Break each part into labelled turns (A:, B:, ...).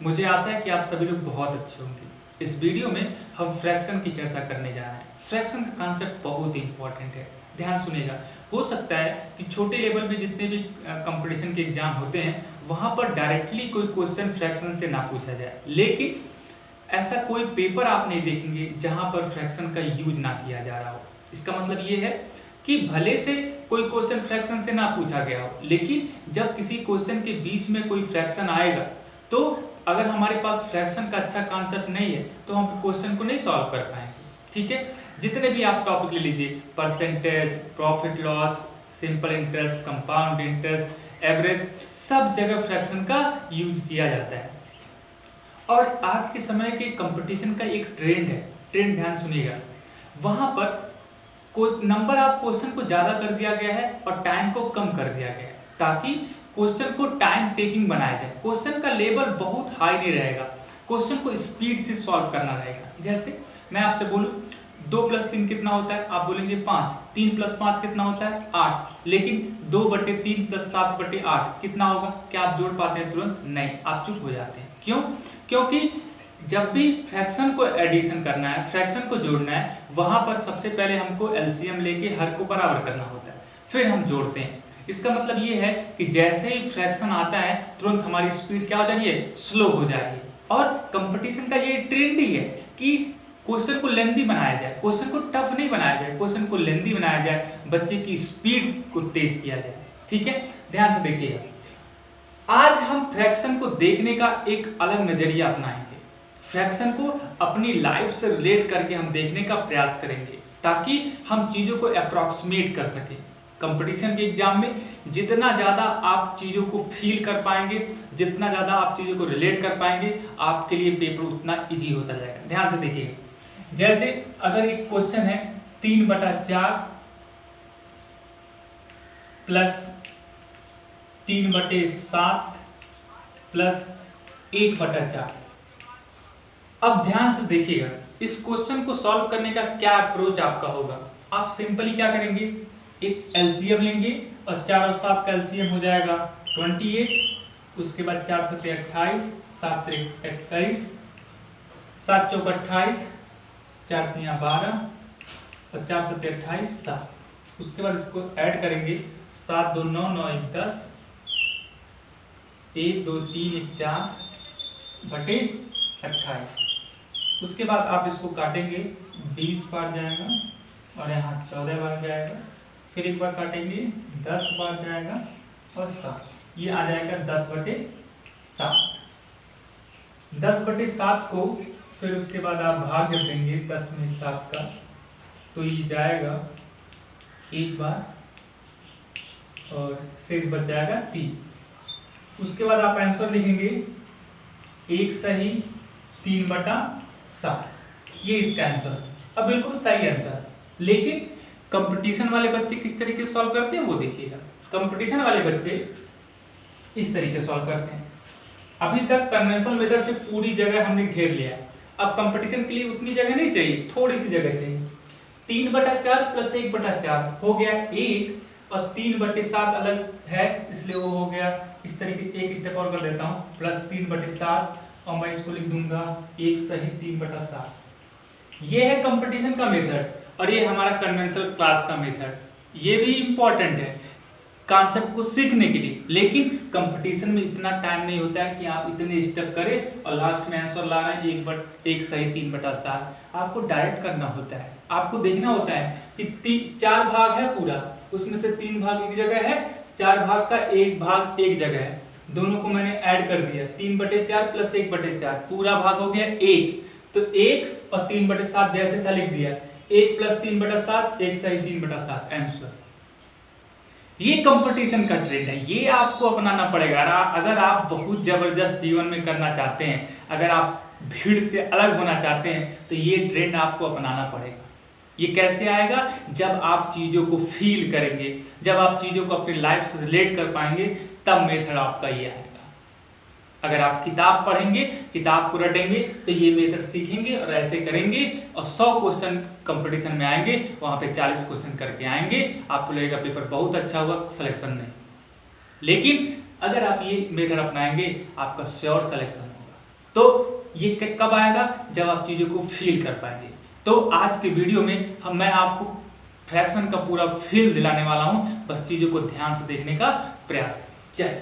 A: मुझे आशा है कि आप सभी लोग बहुत अच्छे होंगे। इस वीडियो में हम फ्रैक्शन की चर्चा करने जा रहे हैं। फ्रैक्शन का कॉन्सेप्ट बहुत ही इंपॉर्टेंट है, ध्यान सुनिएगा। हो सकता है कि छोटे लेवल में जितने भी कंपटीशन के एग्जाम होते हैं वहाँ पर डायरेक्टली कोई क्वेश्चन फ्रैक्शन से ना पूछा जाए, लेकिन ऐसा कोई पेपर आप नहीं देखेंगे जहाँ पर फ्रैक्शन का यूज ना किया जा रहा हो। इसका मतलब ये है कि भले से कोई क्वेश्चन फ्रैक्शन से ना पूछा गया हो, लेकिन जब किसी क्वेश्चन के बीच में कोई फ्रैक्शन आएगा तो अगर हमारे पास फ्रैक्शन का अच्छा कॉन्सेप्ट नहीं है तो हम क्वेश्चन को नहीं सॉल्व कर पाएंगे। ठीक है, जितने भी आप टॉपिक ले लीजिए, percentage, profit loss, simple interest, compound interest, average, सब जगह फ्रैक्शन का यूज किया जाता है। और आज के समय के कंपटीशन का एक ट्रेंड है, ट्रेंड ध्यान सुनिएगा, वहाँ पर नंबर ऑफ क्वेश्चन को ज़्यादा कर दिया गया है और टाइम को कम कर दिया गया है, ताकि क्वेश्चन को टाइम टेकिंग बनाया जाए। क्वेश्चन का लेवल बहुत हाई नहीं रहेगा, क्वेश्चन को स्पीड से सॉल्व करना रहेगा। जैसे मैं आपसे बोलूँ 2 + 3 कितना होता है, आप बोलेंगे 5, 3 + 5 कितना होता है 8, लेकिन 2/3 + 7/8 कितना होगा? क्या आप जोड़ पाते हैं तुरंत? नहीं, आप चुप हो जाते हैं। क्यों? क्योंकि जब भी फ्रैक्शन को एडिशन करना है, फ्रैक्शन को जोड़ना है, वहां पर सबसे पहले हमको एलसीएम लेके हर को बराबर करना होता है, फिर हम जोड़ते हैं। इसका मतलब ये है कि जैसे ही फ्रैक्शन आता है तुरंत हमारी स्पीड क्या हो जा रही है? स्लो हो जा रही है। और कंपटीशन का ये ट्रेंड ही है कि क्वेश्चन को लेंथी बनाया जाए, क्वेश्चन को टफ नहीं बनाया जाए, क्वेश्चन को लेंथी बनाया जाए, बच्चे की स्पीड को तेज किया जाए। ठीक है, ध्यान से देखिएगा। आज हम फ्रैक्शन को देखने का एक अलग नजरिया अपनाएंगे, फ्रैक्शन को अपनी लाइफ से रिलेट करके हम देखने का प्रयास करेंगे, ताकि हम चीज़ों को अप्रॉक्सीमेट कर सकें। कंपटीशन के एग्जाम में जितना ज़्यादा आप चीज़ों को फील कर पाएंगे, जितना ज़्यादा आप चीज़ों को रिलेट कर पाएंगे, आपके लिए पेपर उतना इजी होता जाएगा। ध्यान से देखिए, जैसे अगर एक क्वेश्चन है 3/4 + 3/7 + 1/4। अब ध्यान से देखिएगा, इस क्वेश्चन को सॉल्व करने का क्या अप्रोच आपका होगा। आप सिंपली क्या करेंगे, एक एलसीएम लेंगे और 4 और 7 का एलसीएम हो जाएगा 28, उसके बाद 4 × 7 = 28, 7 × 3 = 21, 7 × 4 = 28, 4 × 3 = 12 और 4 × 7 = 28, 7। उसके बाद इसको ऐड करेंगे, 7 × 2 = 9, 9 × 1 = 10, 1 2 3 = 4/28। उसके बाद आप इसको काटेंगे, 20 बार जाएगा और यहाँ 14 बार जाएगा, फिर एक बार काटेंगे 10 बार जाएगा और 7, ये आ जाएगा 10/7। 10/7 को फिर उसके बाद आप भाग जब देंगे 10 में 7 का, तो ये जाएगा 1 बार और शेष बच जाएगा 3। उसके बाद आप आंसर लिखेंगे 1 सही 3/7, ये इसका आंसर। अब बिल्कुल सही आंसर। लेकिन कंपटीशन वाले बच्चे किस तरीके से सॉल्व करते हैं वो देखिएगा। कंपटीशन वाले बच्चे इस तरीके से सॉल्व करते हैं। अभी तक कन्वेंशनल मेथड से पूरी जगह हमने घेर लिया, अब कंपटीशन के लिए उतनी जगह नहीं चाहिए, थोड़ी सी जगह चाहिए। 3/4 + 1/4 हो गया 1, और 3/7 अलग है इसलिए वो हो गया। इस तरीके एक स्टेप और कर देता हूँ, +3/7 और मैं इसको लिख दूंगा 1 सही 3/7। ये है कंपटीशन का मेथड और ये हमारा कन्वेंशनल क्लास का मेथड। ये भी इंपॉर्टेंट है कॉन्सेप्ट को सीखने के लिए, लेकिन कंपटीशन में इतना टाइम नहीं होता है कि आप इतने स्टेप करें और लास्ट में आंसर ला रहे हैं 1 सही 3/7। आपको डायरेक्ट करना होता है, आपको देखना होता है कि 4 भाग है पूरा, उसमें से 3 भाग एक जगह है, 4 भाग का 1 भाग एक जगह है, दोनों को मैंने ऐड कर दिया, 3/4 + 1/4, पूरा भाग हो गया 1, तो 1 और 3/7 जैसे था लिख दिया, 1 + 3/7, 1 सही 3/7 आंसर। ये कंपटीशन का ट्रेंड है, ये आपको अपनाना पड़ेगा। अगर आप बहुत जबरदस्त जीवन में करना चाहते हैं, अगर आप भीड़ से अलग होना चाहते हैं, तो ये ट्रेंड आपको अपनाना पड़ेगा। ये कैसे आएगा? जब आप चीज़ों को फील करेंगे, जब आप चीज़ों को अपनी लाइफ से रिलेट कर पाएंगे, तब मेथड आपका ये आएगा। अगर आप किताब पढ़ेंगे, किताब को रटेंगे, तो ये मेथड सीखेंगे और ऐसे करेंगे और 100 क्वेश्चन कंपटीशन में आएंगे, वहाँ पे 40 क्वेश्चन करके आएंगे, आपको लगेगा पेपर बहुत अच्छा हुआ, सिलेक्शन नहीं। लेकिन अगर आप ये मेथड अपनाएंगे, आपका श्योर सिलेक्शन होगा। तो ये कब आएगा? जब आप चीज़ों को फील कर पाएंगे। तो आज के वीडियो में मैं आपको फ्रैक्शन का पूरा फील दिलाने वाला हूं, बस चीज़ों को ध्यान से देखने का प्रयास करें। जय।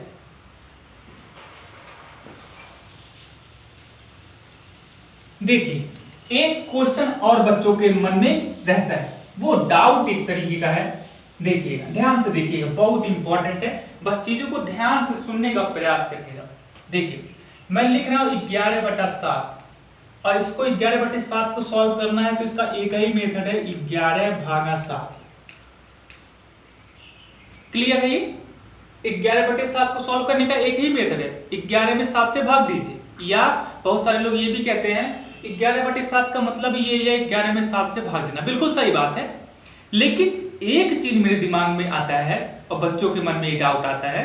A: देखिए, एक क्वेश्चन और बच्चों के मन में रहता है, वो डाउट एक तरीके का है। देखिएगा, ध्यान से देखिएगा, बहुत इंपॉर्टेंट है, बस चीजों को ध्यान से सुनने का प्रयास करिएगा। देखिए, मैं लिख रहा हूं 11/7 और इसको 11/7 को सॉल्व करना है, तो इसका एक ही मेथड है, 11/7। क्लियर है? ये 11/7 को सॉल्व करने का एक ही मेथड है, 11 में 7 से भाग दीजिए। या बहुत सारे लोग ये भी कहते हैं 11/7 का मतलब ये है 11 में 7 से भाग देना। बिल्कुल सही बात है, लेकिन एक चीज मेरे दिमाग में आता है और बच्चों के मन में ये डाउट आता है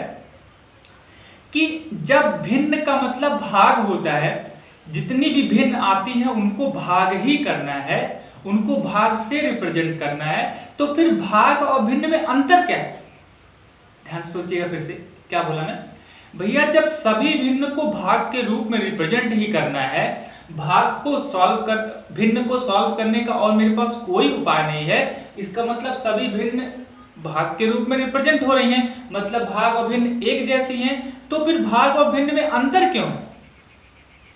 A: कि जब भिन्न का मतलब भाग होता है, जितनी भी भिन्न आती है उनको भाग ही करना है, उनको भाग से रिप्रेजेंट करना है, तो फिर भाग और भिन्न में अंतर क्या है? ध्यान से सोचिएगा फिर से, क्या बोला मैं भैया? जब सभी भिन्न को भाग के रूप में रिप्रेजेंट ही करना है, भाग को सॉल्व कर भिन्न को सॉल्व करने का और मेरे पास कोई उपाय नहीं है, इसका मतलब सभी भिन्न भाग के रूप में रिप्रेजेंट हो रही हैं, मतलब भाग और भिन्न एक जैसी हैं, तो फिर भाग और भिन्न में अंतर क्यों है?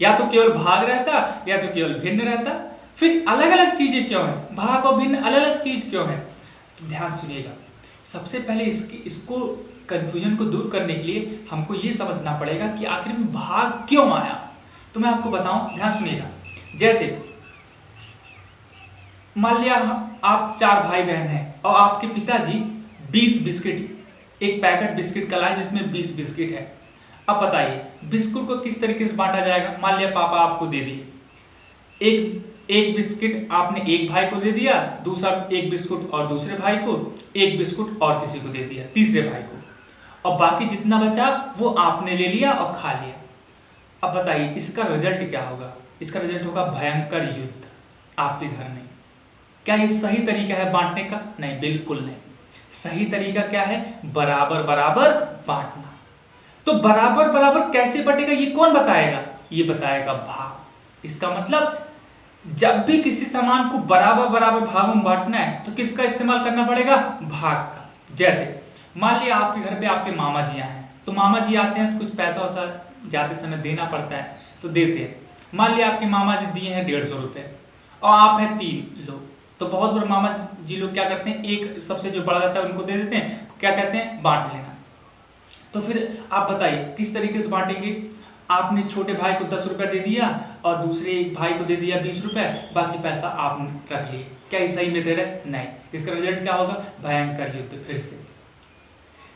A: या तो केवल भाग रहता या तो केवल भिन्न रहता, फिर अलग अलग चीजें क्यों है? भाग और भिन्न अलग अलग चीज क्यों है? तो ध्यान सुनिएगा, सबसे पहले इसको कंफ्यूजन को दूर करने के लिए हमको ये समझना पड़ेगा कि आखिर में भाग क्यों आया। तो मैं आपको बताऊं, ध्यान सुनिएगा। जैसे मान लिया आप 4 भाई बहन हैं और आपके पिताजी 20 बिस्किट, एक पैकेट बिस्किट का लाए जिसमें 20 बिस्किट है। अब बताइए बिस्कुट को किस तरीके से बांटा जाएगा? मान लिया पापा आपको दे दिए, एक बिस्किट आपने एक भाई को दे दिया, दूसरा एक बिस्कुट और दूसरे भाई को, एक बिस्कुट और किसी को दे दिया, तीसरे भाई को, और बाकी जितना बचा वो आपने ले लिया और खा लिया। अब बताइए इसका रिजल्ट क्या होगा? इसका रिजल्ट होगा भयंकर युद्ध आपके घर में। क्या ये सही तरीका है बांटने का? नहीं, बिल्कुल नहीं। सही तरीका क्या है? बराबर बराबर बांटना। तो बराबर बराबर कैसे बटेगा ये कौन बताएगा? ये बताएगा भाग। इसका मतलब जब भी किसी सामान को बराबर बराबर भागों में बांटना है तो किसका इस्तेमाल करना पड़ेगा? भाग का। जैसे मान लिया आपके घर पे आपके मामा जी आए हैं, तो मामा जी आते हैं तो कुछ पैसा वैसा जाते समय देना पड़ता है, तो देते हैं। मान लिया आपके मामा जी दिए हैं 150 रुपये और आप हैं 3 लोग, तो बहुत बार मामा जी लोग क्या करते हैं, एक सबसे जो बड़ा रहता है उनको दे देते हैं, क्या कहते हैं? बांट लेना। तो फिर आप बताइए किस तरीके से बांटेंगे? आपने छोटे भाई को 10 रुपये दे दिया और दूसरे एक भाई को दे दिया 20 रुपये, बाकी पैसा आपने रख लिए। क्या ये सही मेथड है? नहीं। इसका रिजल्ट क्या होगा? भयंकर युद्ध। फिर से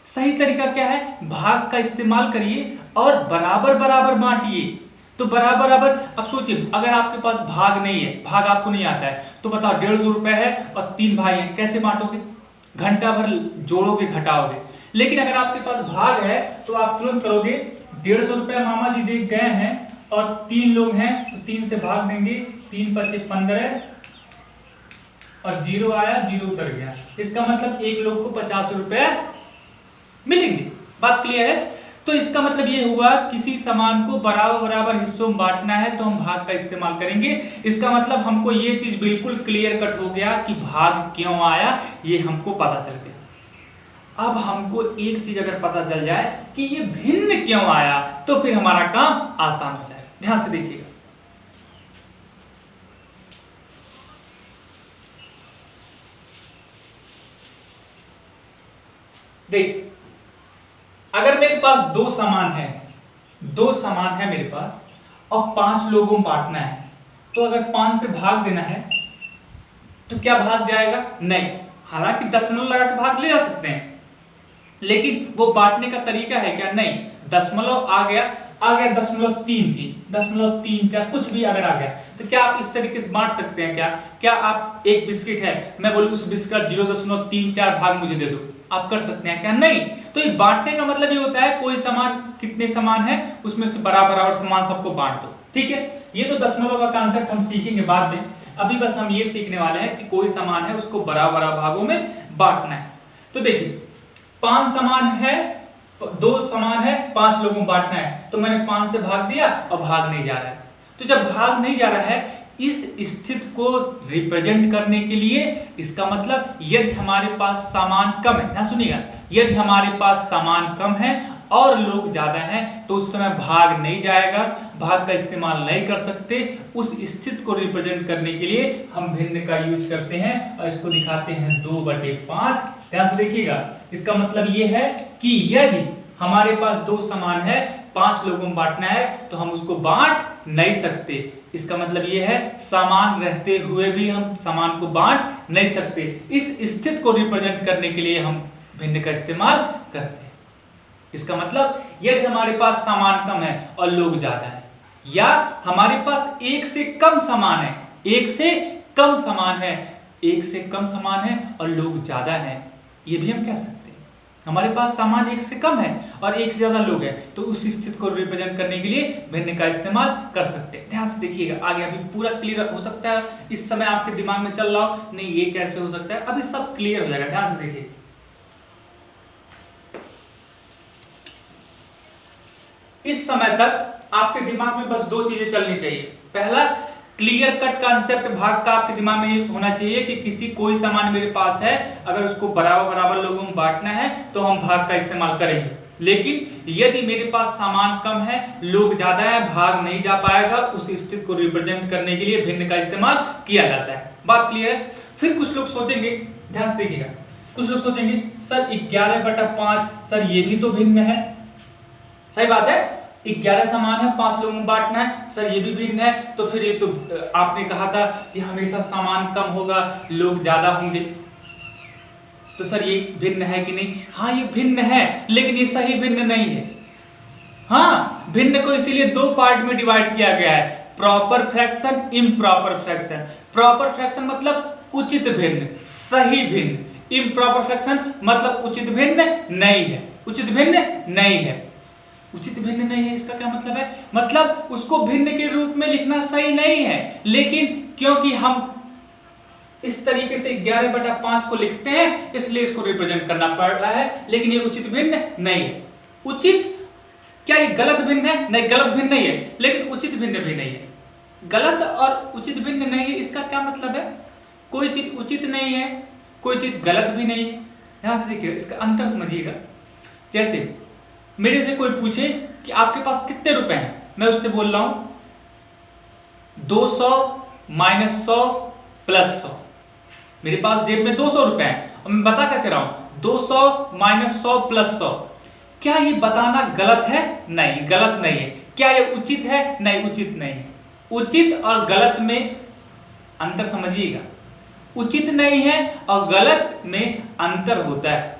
A: सही तरीका क्या है? भाग का इस्तेमाल करिए और बराबर बराबर बांटिए। तो बराबर बराबर, अब सोचिए अगर आपके पास भाग नहीं है, भाग आपको नहीं आता है, तो बताओ 150 रुपये है और 3 भाई हैं, कैसे बांटोगे? घंटा भर जोड़ोगे घटाओगे। लेकिन अगर आपके पास भाग है तो आप तुरंत करोगे, 150 रुपये मामा जी दे गए हैं और 3 लोग हैं तो 3 से भाग देंगे, 3 × 5 = 15 और 0 आया, 0 उतर गया। इसका मतलब एक लोग को 50 रुपये मिलेंगे। बात क्लियर है? तो इसका मतलब ये हुआ किसी सामान को बराबर बराबर हिस्सों में बांटना है तो हम भाग का इस्तेमाल करेंगे। इसका मतलब हमको ये चीज बिल्कुल क्लियर कट हो गया कि भाग क्यों आया, ये हमको पता चल गया। अब हमको एक चीज अगर पता चल जाए कि ये भिन्न क्यों आया तो फिर हमारा काम आसान हो जाएगा। ध्यान से देखिएगा। देख, अगर मेरे पास 2 सामान है मेरे पास और 5 लोगों में बांटना है, तो अगर 5 से भाग देना है तो क्या भाग जाएगा? नहीं। हालांकि दशमलव लगा के भाग ले जा सकते हैं, लेकिन वो बांटने का तरीका है क्या? नहीं। दशमलव आ गया 0.3 0.34 कुछ भी अगर आ गया तो क्या आप इस तरीके से बांट सकते हैं? क्या आप एक बिस्किट है, मैं बोलूं उस बिस्किट 0.34 भाग मुझे दे दो, आप कर सकते हैं क्या? नहीं। तो ये बांटने का मतलब ये होता है कोई सामान, कितने सामान है उसमें से बराबर बराबर सामान सबको बांट दो। ठीक है, ये तो दशमलव का कॉन्सेप्ट हम सीखेंगे बाद में। अभी बस हम ये सीखने वाले हैं कि कोई सामान है उसको बराबर भागों में बांटना है। तो देखिए 5 सामान है, 2 सामान है, 5 लोगों को बांटना है, तो मैंने 5 से भाग दिया और भाग नहीं जा रहा है। तो जब भाग नहीं जा रहा है, इस स्थिति को रिप्रेजेंट करने के लिए, इसका मतलब यदि हमारे पास सामान कम है, ध्यान सुनिएगा, यदि हमारे पास सामान कम है और लोग ज्यादा हैं तो उस समय भाग नहीं जाएगा, भाग का इस्तेमाल नहीं कर सकते। उस स्थिति को रिप्रेजेंट करने के लिए हम भिन्न का यूज करते हैं और इसको दिखाते हैं 2/5। ध्यान से देखिएगा, इसका मतलब ये है कि यदि हमारे पास दो सामान है, 5 लोगों में बांटना है तो हम उसको बांट नहीं सकते। इसका मतलब ये है सामान रहते हुए भी हम सामान को बांट नहीं सकते। इस स्थिति को रिप्रेजेंट करने के लिए हम भिन्न का इस्तेमाल करते हैं। इसका मतलब यदि हमारे पास सामान कम है और लोग ज्यादा है, या हमारे पास एक से कम सामान है, एक से कम सामान है, एक से कम सामान है और लोग ज्यादा है, ये भी हम कह सकते हैं। हमारे पास सामान एक से कम है और एक से ज्यादा लोग हैं, तो उस स्थिति को रिप्रेजेंट करने के लिए भिन्न का इस्तेमाल कर सकते हैं। ध्यान से देखिएगा, आगे अभी पूरा क्लियर हो सकता है, इस समय आपके दिमाग में चल रहा हो नहीं ये कैसे हो सकता है, अभी सब क्लियर हो जाएगा। ध्यान से देखिए, इस समय तक आपके दिमाग में बस दो चीजें चलनी चाहिए। पहला, क्लियर कट कॉन्सेप्ट भाग का आपके दिमाग में होना चाहिए कि किसी कोई सामान मेरे पास है, अगर उसको बराबर बराबर लोगों में बांटना है तो हम भाग का इस्तेमाल करेंगे। लेकिन यदि मेरे पास सामान कम है, लोग ज्यादा है, भाग नहीं जा पाएगा, उस स्थिति को रिप्रेजेंट करने के लिए भिन्न का इस्तेमाल किया जाता है। बात क्लियर है? फिर कुछ लोग सोचेंगे, ध्यान से देखिएगा, कुछ लोग सोचेंगे सर 11/5, सर ये भी तो भिन्न है। सही बात है, 11 सामान है, 5 लोगों में बांटना है, सर ये भी भिन्न है, तो फिर ये तो आपने कहा था कि हमेशा सामान कम होगा, लोग ज्यादा होंगे, तो सर ये भिन्न है कि नहीं? हाँ ये भिन्न है, लेकिन ये सही भिन्न नहीं है। हाँ, भिन्न को इसीलिए दो पार्ट में डिवाइड किया गया है, proper fraction, improper fraction. Proper fraction मतलब उचित भिन्न, सही भिन्न। इम्प्रॉपर फ्रैक्शन मतलब उचित भिन्न नहीं है, उचित भिन्न नहीं है। उचित भिन्न नहीं है, इसका क्या मतलब है? मतलब उसको भिन्न के रूप में लिखना सही नहीं है, लेकिन क्योंकि हम इस तरीके से 11/5 को लिखते हैं इसलिए इसको रिप्रेजेंट करना पड़ रहा है, लेकिन ये उचित भिन्न नहीं है। उचित क्या ये गलत भिन्न है? नहीं, गलत भिन्न नहीं है, लेकिन उचित भिन्न भी नहीं है। गलत और उचित भिन्न नहीं है, इसका क्या मतलब है? कोई चीज उचित नहीं है, कोई चीज गलत भी नहीं है। ध्यान से देखिए, इसका अंतर समझिएगा। जैसे मेरे से कोई पूछे कि आपके पास कितने रुपए हैं, मैं उससे बोल रहा हूं 200 - 100 + 100। मेरे पास जेब में 200 रुपए हैं और मैं बता कैसे रहा हूं 200 - 100 + 100। क्या ये बताना गलत है? नहीं, गलत नहीं है। क्या ये उचित है? नहीं, उचित नहीं है। उचित और गलत में अंतर समझिएगा। उचित नहीं है और गलत में अंतर होता है।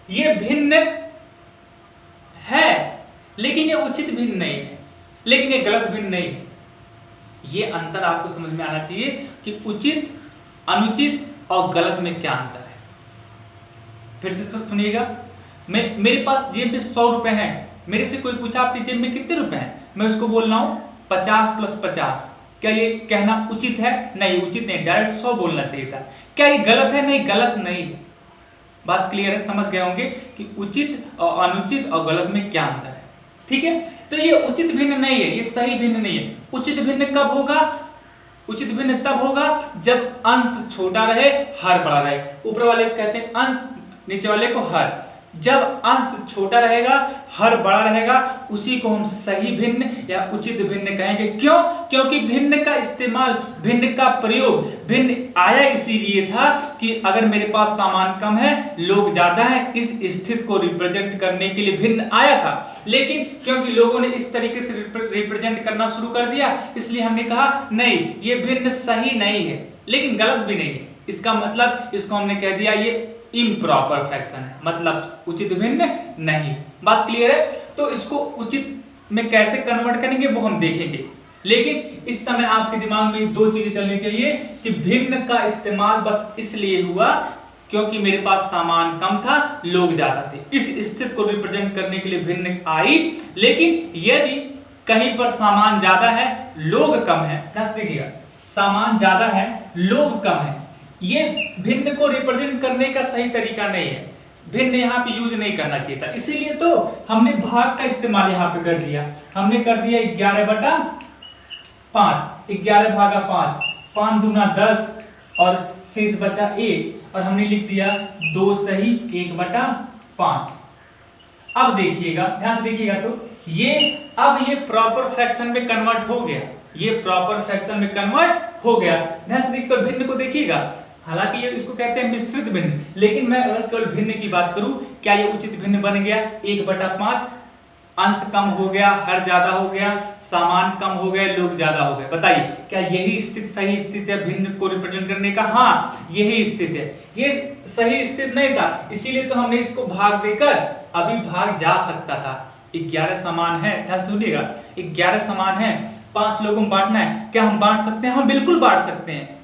A: ये भिन्न है लेकिन ये उचित भिन्न नहीं है, लेकिन ये गलत भिन्न नहीं है। ये अंतर आपको समझ में आना चाहिए कि उचित, अनुचित और गलत में क्या अंतर है। फिर से सुनिएगा, मेरे पास जेब में 100 रुपए हैं, मेरे से कोई पूछा आपकी जेब में कितने रुपए हैं, मैं उसको बोल रहा हूं 50 + 50। क्या ये कहना उचित है? नहीं, उचित नहीं, डायरेक्ट 100 बोलना चाहिए था। क्या ये गलत है? नहीं, गलत नहीं है। बात क्लियर है? समझ गए होंगे कि उचित और अनुचित और गलत में क्या अंतर है। ठीक है, तो ये उचित भिन्न नहीं है, ये सही भिन्न नहीं है। उचित भिन्न कब होगा? उचित भिन्न तब होगा जब अंश छोटा रहे, हर बड़ा रहे। ऊपर वाले को कहते हैं अंश, नीचे वाले को हर। जब अंश छोटा रहेगा, हर बड़ा रहेगा, उसी को हम सही भिन्न या उचित भिन्न कहेंगे। क्यों? क्योंकि भिन्न का इस्तेमाल, भिन्न का प्रयोग, भिन्न आया इसीलिए था कि अगर मेरे पास सामान कम है, लोग ज्यादा है, इस स्थिति को रिप्रेजेंट करने के लिए भिन्न आया था। लेकिन क्योंकि लोगों ने इस तरीके से रिप्रेजेंट करना शुरू कर दिया, इसलिए हमने कहा नहीं, ये भिन्न सही नहीं है, लेकिन गलत भी नहीं है। इसका मतलब इसको हमने कह दिया ये इम्प्रॉपर फ्रैक्शन है, मतलब उचित भिन्न नहीं। बात क्लियर है? तो इसको उचित में कैसे कन्वर्ट करेंगे वो हम देखेंगे, लेकिन इस समय आपके दिमाग में दो चीजें चलनी चाहिए कि भिन्न का इस्तेमाल बस इसलिए हुआ क्योंकि मेरे पास सामान कम था, लोग ज्यादा थे। इस स्थिति को रिप्रेजेंट करने के लिए भिन्न आई। लेकिन यदि कहीं पर सामान ज्यादा है, लोग कम है, देखिएगा सामान ज्यादा है, लोग कम है, ये भिन्न को रिप्रेजेंट करने का सही तरीका नहीं है। भिन्न यहाँ पे यूज नहीं करना चाहिए था, इसीलिए तो हमने भाग का इस्तेमाल यहाँ पे कर दिया। हमने कर दिया 11/5 5, 11 भागा 5, 5 दूना 10 और शेष बचा 1 और हमने लिख दिया 2 सही 1/5। अब देखिएगा, ध्यान से देखिएगा, तो ये अब ये प्रॉपर फ्रैक्शन में कन्वर्ट हो गया, ये प्रॉपर फ्रैक्शन में कन्वर्ट हो गया। ध्यान से देखिए, भिन्न को देखिएगा, हालांकि ये इसको कहते हैं मिश्रित भिन्न, लेकिन मैं अगर केवल भिन्न की बात करूं, क्या ये उचित भिन्न बन गया? 1/5, अंश कम हो गया, हर ज्यादा हो गया, सामान कम हो गए, लोग ज्यादा हो गए। बताइए क्या यही स्थिति सही स्थिति है भिन्न को रिप्रेजेंट करने का? हाँ, यही स्थिति है। ये सही स्थिति नहीं था, इसीलिए तो हमने इसको भाग देकर अभी भाग जा सकता था। 11 समान है, ध्यान सुनिएगा, 11 समान है, 5 लोगों में बांटना है, क्या हम बांट सकते हैं? हम बिल्कुल बांट सकते हैं।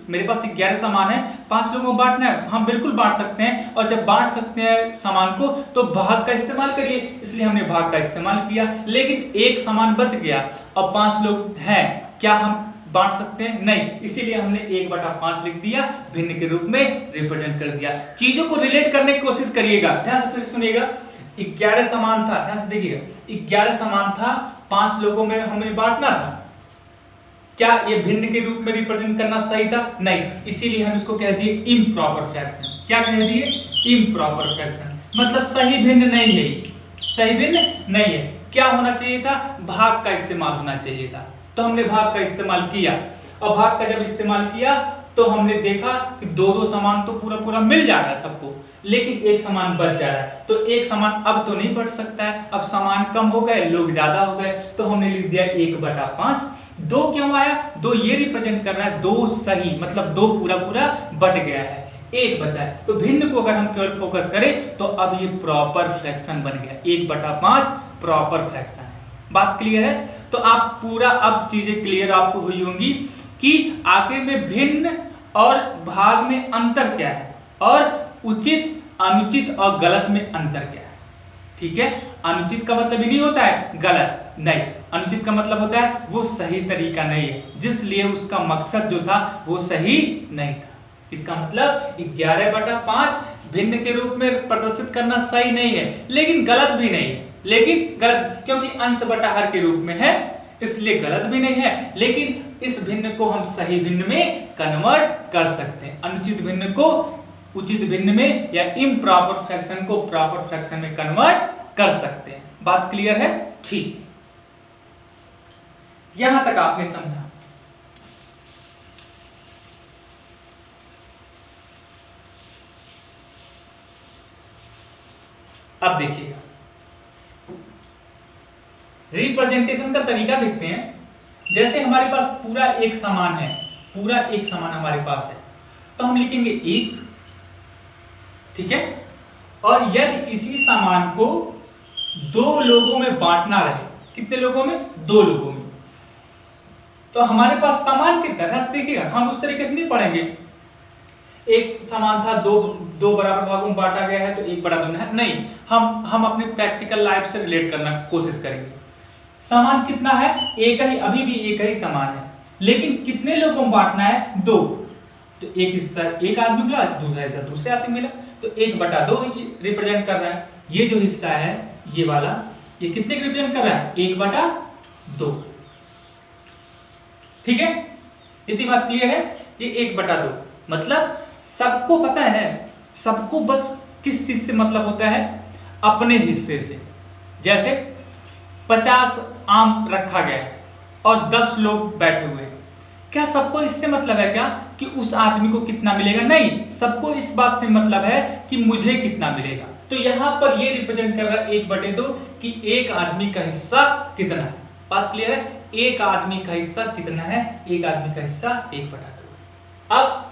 A: मेरे पास 11 सामान है, 5 लोगों को बांटना है, हम बिल्कुल बांट सकते हैं। और जब बांट सकते हैं सामान को तो भाग का इस्तेमाल करिए, इसलिए हमने भाग का इस्तेमाल किया। लेकिन एक सामान बच गया और 5 लोग हैं, क्या हम बांट सकते हैं? नहीं, इसीलिए हमने 1/5 लिख दिया, भिन्न के रूप में रिप्रेजेंट कर दिया। चीजों को रिलेट करने की कोशिश करिएगा, ध्यान से फिर सुनिएगा। 11 सामान था, ध्यान से देखिएगा, 11 सामान था, 5 लोगों में हमें बांटना था, क्या ये भिन्न के रूप में रिप्रेजेंट करना सही था? नहीं, इसीलिए हम इसको कह दिए इम्प्रॉपर फ्रैक्शन। क्या कह दिए? इम्प्रॉपर फ्रैक्शन, मतलब सही भिन्न नहीं है, सही भिन्न नहीं है। क्या होना चाहिए था? भाग का इस्तेमाल होना चाहिए था, तो हमने भाग का इस्तेमाल किया। और भाग का जब इस्तेमाल किया तो हमने देखा कि 2-2 सामान तो पूरा पूरा मिल जा रहा है सबको, लेकिन एक सामान बच जा रहा है, तो एक सामान अब तो नहीं बच सकता है, अब सामान कम हो गए, लोग ज्यादा हो गए, तो हमने लिख दिया 1/5। 2 क्यों आया? 2 ये रिप्रेजेंट कर रहा है 2 सही, मतलब 2 पूरा पूरा बट गया है, 1 बचा है। तो भिन्न को अगर हम केवल फोकस करें तो अब ये प्रॉपर फ्रैक्शन बन गया, 1/5 प्रॉपर फ्रैक्शन है। बात क्लियर है? तो आप पूरा अब चीजें क्लियर आपको हुई होंगी कि आखिर में भिन्न और भाग में अंतर क्या है, और उचित, अनुचित और गलत में अंतर क्या है। ठीक है, अनुचित का मतलब ही नहीं होता है गलत, नहीं, अनुचित का मतलब होता है वो सही तरीका नहीं है, जिसलिए उसका मकसद जो था वो सही नहीं था। इसका मतलब 11/5 भिन्न के रूप में प्रदर्शित करना सही नहीं है, लेकिन गलत भी नहीं है, लेकिन गलत क्योंकि अंश बटा हर के रूप में है, इसलिए गलत भी नहीं है। लेकिन इस भिन्न को हम सही भिन्न में कन्वर्ट कर सकते हैं, अनुचित भिन्न को उचित भिन्न में या इम्प्रॉपर फ्रैक्शन को प्रॉपर फ्रैक्शन में कन्वर्ट कर सकते हैं। बात क्लियर है? ठीक, यहां तक आपने समझा। अब देखिएगा, रिप्रेजेंटेशन का तरीका देखते हैं। जैसे हमारे पास पूरा एक समान है, पूरा एक समान हमारे पास है, तो हम लिखेंगे 1, ठीक है। और यदि इसी सामान को 2 लोगों में बांटना रहे, कितने लोगों में? 2 लोगों में, तो हमारे पास सामान कितना? ध्यान से देखिएगा, हम उस तरीके से नहीं पढ़ेंगे। एक सामान था, दो बराबर भागों में बांटा गया है, तो 1/2 है, नहीं, हम अपनी प्रैक्टिकल लाइफ से रिलेट करना कोशिश करेंगे। सामान कितना है? एक ही, अभी भी एक ही सामान है, लेकिन कितने लोगों में बांटना है? 2, तो एक हिस्सा एक आदमी मिला, दूसरा हिस्सा दूसरे आदमी मिला, तो 1/2 रिप्रेजेंट कर रहा है। ये जो हिस्सा है ये वाला, ये कितने को रिप्रेजेंट कर रहा है? 1/2। ठीक है, इतनी बात क्लियर है? ये 1/2 मतलब सबको पता है, सबको बस किस चीज से मतलब होता है? अपने हिस्से से। जैसे 50 आम रखा गया है और 10 लोग बैठे हुए, क्या सबको इससे मतलब है क्या कि उस आदमी को कितना मिलेगा? नहीं, सबको इस बात से मतलब है कि मुझे कितना मिलेगा। तो यहां पर ये रिप्रेजेंट कर रहा है 1/2 कि एक आदमी का हिस्सा कितना है। बात क्लियर है? एक आदमी का हिस्सा कितना है? एक आदमी का हिस्सा 1/2। अब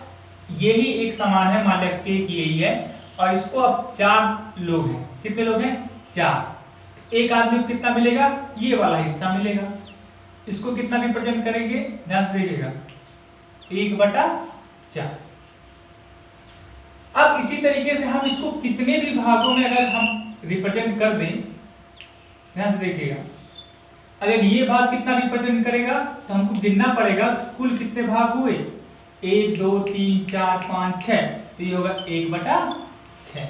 A: यही एक समान है, मान लिया कि यही है, और इसको अब 4 लोग हैं, कितने लोग हैं? 4। एक आदमी को कितना मिलेगा? ये वाला हिस्सा मिलेगा। इसको कितना रिप्रेजेंट करेंगे? ध्यान से देखिएगा, 1/4। अब इसी तरीके से हम इसको कितने भी भागों में अगर हम रिप्रेजेंट कर दें, ध्यान से देखिएगा, अगर ये भाग कितना रिप्रेजेंट करेगा तो हमको गिनना पड़ेगा कुल कितने भाग हुए। 1 2 3 4 5 6, तो ये होगा 1/6।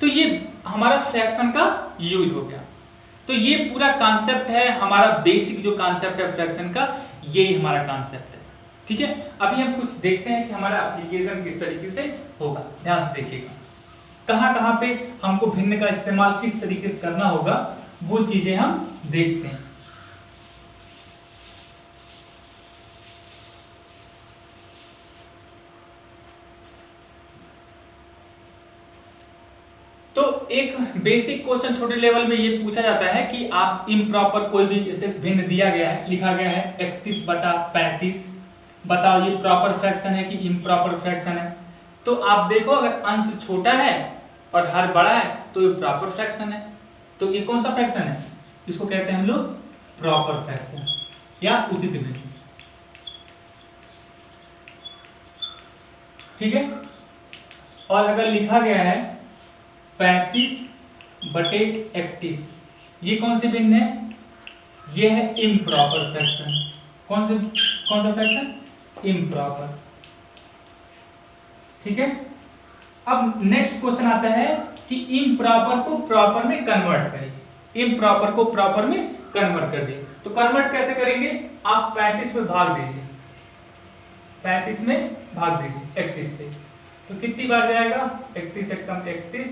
A: तो ये हमारा फ्रैक्शन का यूज हो गया। तो ये पूरा कॉन्सेप्ट है हमारा, बेसिक जो कॉन्सेप्ट है फ्रैक्शन का, यही हमारा कॉन्सेप्ट है। ठीक है, अभी हम कुछ देखते हैं कि हमारा एप्लीकेशन किस तरीके से होगा। ध्यान से देखिएगा, कहाँ कहाँ पे हमको भिन्न का इस्तेमाल किस तरीके से करना होगा, वो चीजें हम देखते हैं। तो एक बेसिक क्वेश्चन छोटे लेवल में ये पूछा जाता है कि आप इम्प्रॉपर कोई भी जैसे भिन्न दिया गया है, लिखा गया है 31/35, बताओ ये प्रॉपर फ्रैक्शन है कि इम्प्रॉपर फ्रैक्शन है। तो आप देखो, अगर अंश छोटा है और हर बड़ा है तो ये प्रॉपर फ्रैक्शन है। तो ये कौन सा फ्रैक्शन है? इसको कहते हैं हम लोग प्रॉपर फ्रैक्शन या उचित भिन्न। ठीक है, और अगर लिखा गया है 35/31, ये कौन से भिन्न है? ये है इम्प्रॉपर फ्रैक्शन। कौन सा फ्रैक्शन? इम्प्रॉपर। ठीक है, अब नेक्स्ट क्वेश्चन आता है कि इम्प्रॉपर को प्रॉपर में कन्वर्ट करेंगे। इम्प्रॉपर को प्रॉपर में कन्वर्ट कर दिए, तो कन्वर्ट कैसे करेंगे? आप 35 में भाग दीजिए, 35 में भाग दीजिए 31 से, तो कितनी बार जाएगा? 31 से कम 31,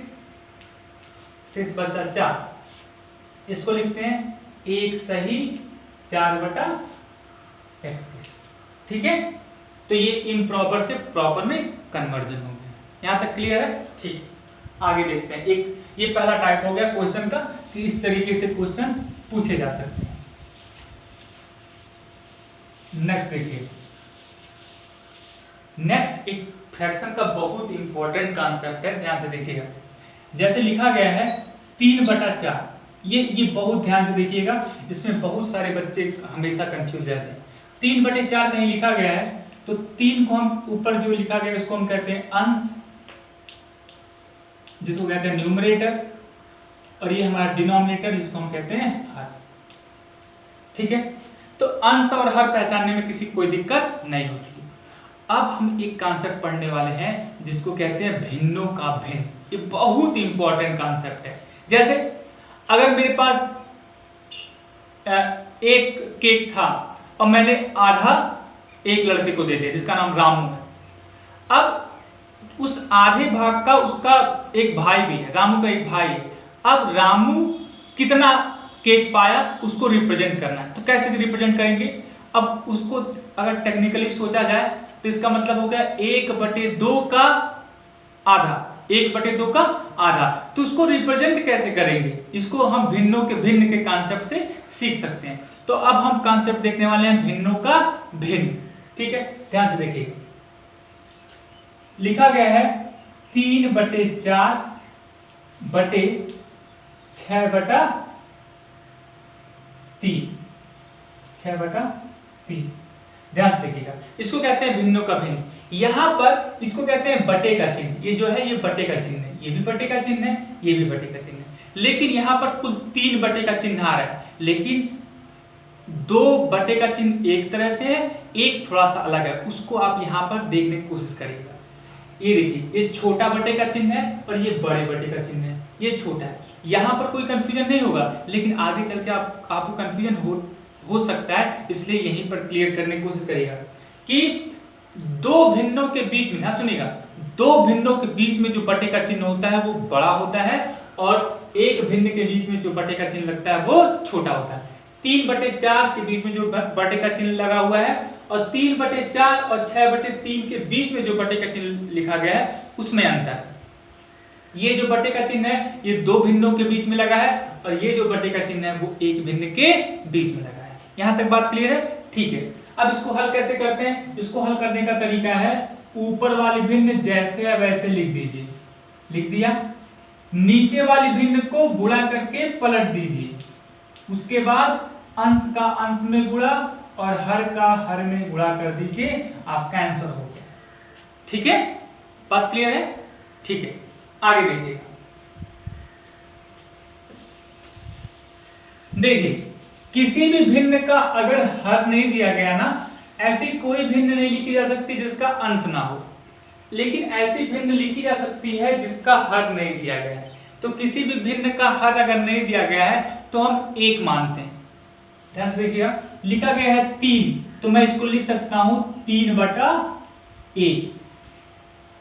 A: शेष बचा 4। इसको लिखते हैं 1 सही 4/31। ठीक है, तो ये इम्प्रॉपर से प्रॉपर में कन्वर्जन हो गया। यहां तक क्लियर है? ठीक, आगे देखते हैं। एक ये पहला टाइप हो गया क्वेश्चन का कि इस तरीके से क्वेश्चन पूछे जा सकते हैं। नेक्स्ट देखिए, नेक्स्ट एक फ्रैक्शन का बहुत इंपॉर्टेंट कॉन्सेप्ट है, ध्यान से देखिएगा। जैसे लिखा गया है 3/4, ये बहुत ध्यान से देखिएगा, इसमें बहुत सारे बच्चे हमेशा कंफ्यूज रहते हैं। 3/4 कहीं लिखा गया है तो 3 को हम ऊपर जो लिखा गया इसको हम कहते हैं अंश, जिसको कहते हैं न्यूमरेटर, और ये हमारा डिनोमिनेटर जिसको हम कहते हैं हर। ठीक है, तो अंश और हर पहचानने में किसी कोई दिक्कत नहीं होती। अब हम एक कॉन्सेप्ट पढ़ने वाले हैं जिसको कहते हैं भिन्नों का भिन्न। ये बहुत इंपॉर्टेंट कॉन्सेप्ट है। जैसे अगर मेरे पास एक केक था और मैंने आधा एक लड़के को दे दिया जिसका नाम रामू है। अब उस आधे भाग का उसका एक भाई भी है, रामू का एक भाई है। अब रामू कितना केक पाया उसको रिप्रेजेंट करना है, तो कैसे रिप्रेजेंट करेंगे? अब उसको अगर टेक्निकली सोचा जाए तो इसका मतलब हो गया 1/2 का आधा, 1/2 का आधा। तो उसको रिप्रेजेंट कैसे करेंगे? इसको हम भिन्नों के भिन्न के कॉन्सेप्ट से सीख सकते हैं। तो अब हम कॉन्सेप्ट देखने वाले हैं भिन्नों का भिन्न। ठीक है, ध्यान से देखिए, लिखा गया है 3/4/6/3, 6/3। ध्यान से देखिएगा, इसको कहते हैं भिन्नों का भिन्न। यहां पर इसको कहते हैं बटे का चिन्ह। ये जो है ये बटे का चिन्ह है, ये भी बटे का चिन्ह है, ये भी बटे का चिन्ह है। लेकिन यहां पर कुल 3 बटे का चिन्ह आ रहा है, लेकिन 2 बटे का चिन्ह एक तरह से है, एक थोड़ा सा अलग है। उसको आप यहां पर देखने की कोशिश करिएगा। ये देखिए, ये छोटा बटे का चिन्ह है और ये बड़े बटे का चिन्ह है। ये छोटा है, यहां पर कोई कंफ्यूजन नहीं होगा, लेकिन आगे चल के आपको कंफ्यूजन हो सकता है, इसलिए यहीं पर क्लियर करने की कोशिश करिएगा कि 2 भिन्नों के बीच में, ध्यान सुनिएगा, 2 भिन्नों के बीच में जो बटे का चिन्ह होता है वो बड़ा होता है, और एक भिन्न के बीच में जो बटे का चिन्ह लगता है वो छोटा होता है। 3/4 के बीच में जो बटे का चिन्ह लगा हुआ है और 3/4 और 6/3 के बीच में जो बटे का चिन्ह लिखा गया है उसमें अंतर है। ये जो बटे का चिन्ह है ये 2 भिन्नों के बीच में लगा है, और ये जो बटे का चिन्ह है वो एक भिन्न के बीच में लगा है। यहां तक बात क्लियर है? ठीक है, अब इसको हल कैसे करते हैं? इसको हल करने का तरीका है, ऊपर वाली भिन्न जैसे है वैसे लिख दीजिए, लिख दिया। नीचे वाली भिन्न को गुणा करके पलट दीजिए, उसके बाद अंश का अंश में गुणा और हर का हर में गुणा कर दीजिए, आपका आंसर हो गया। ठीक है, बात क्लियर है? ठीक है, आगे देखिएगा। देखिए, किसी भी भिन्न का अगर हर नहीं दिया गया ना, ऐसी कोई भिन्न नहीं लिखी जा सकती जिसका अंश ना हो, लेकिन ऐसी भिन्न लिखी जा सकती है जिसका हर नहीं दिया गया है। तो किसी भी भिन्न का हर अगर नहीं दिया गया है तो हम 1 मानते हैं। ध्यान से देखिएगा, लिखा गया है 3, तो मैं इसको लिख सकता हूं 3/1।